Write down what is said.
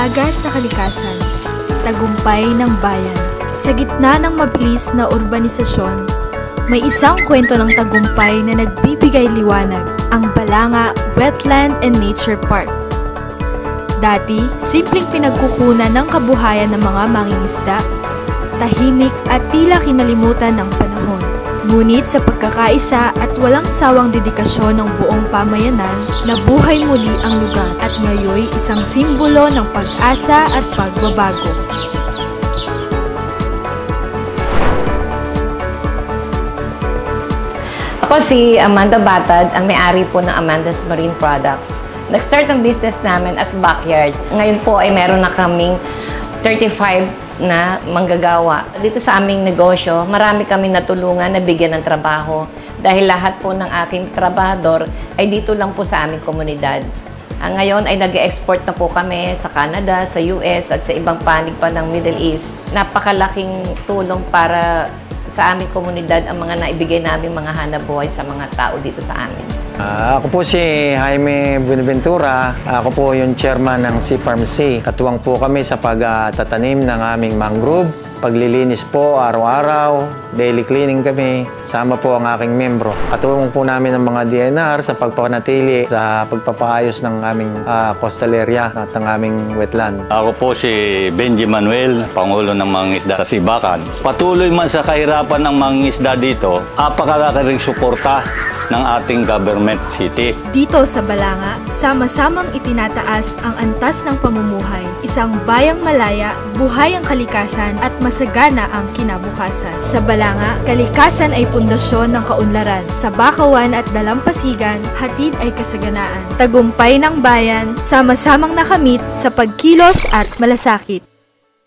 pag-aaga sa kalikasan, tagumpay ng bayan. Sa gitna ng mabilis na urbanisasyon, may isang kwento ng tagumpay na nagbibigay liwanag, ang Balanga Wetland and Nature Park. Dati, simpleng pinagkukunan ng kabuhayan ng mga mangingisda, tahimik at tila kinalimutan ng panahon. Ngunit sa pagkakaisa at walang sawang dedikasyon ng buong pamayanan, nabuhay muli ang lugar at ngayoy isang simbolo ng pag-asa at pagbabago. Ako si Amanda Batad, ang may-ari po ng Amanda's Marine Products. Nag-start ang business namin as backyard. Ngayon po ay meron na kaming 35 na manggagawa. Dito sa aming negosyo, marami kaming natulungan na bigyan ng trabaho dahil lahat po ng aking trabahador ay dito lang po sa aming komunidad. Ngayon ay nag-export na po kami sa Canada, sa US at sa ibang panig pa ng Middle East. Napakalaking tulong para sa aming komunidad ang mga naibigay namin mga hanapbuhay sa mga tao dito sa amin. Ako po si Jaime Buenaventura. Ako po yung chairman ng Sea Farm C. Katuwang po kami sa pagtatanim ng aming mangrove. Paglilinis po araw-araw, daily cleaning kami. Sama po ang aking membro. Katuwang po namin ang mga DNR sa pagpapanatili sa pagpapaayos ng aming coastal area at ng aming wetland. Ako po si Benji Manuel, Pangulo ng Mangingisda sa Sibakan. Patuloy man sa kahirapan ng mangingisda dito, apakalaki ring suporta ng ating government city. Dito sa Balanga, sama-samang itinataas ang antas ng pamumuhay. Isang bayang malaya, buhay ang kalikasan at masagana ang kinabukasan. Sa Balanga, kalikasan ay pundasyon ng kaunlaran. Sa Bakawan at Dalampasigan, hatid ay kasaganaan. Tagumpay ng bayan, sama-samang nakamit sa pagkilos at malasakit.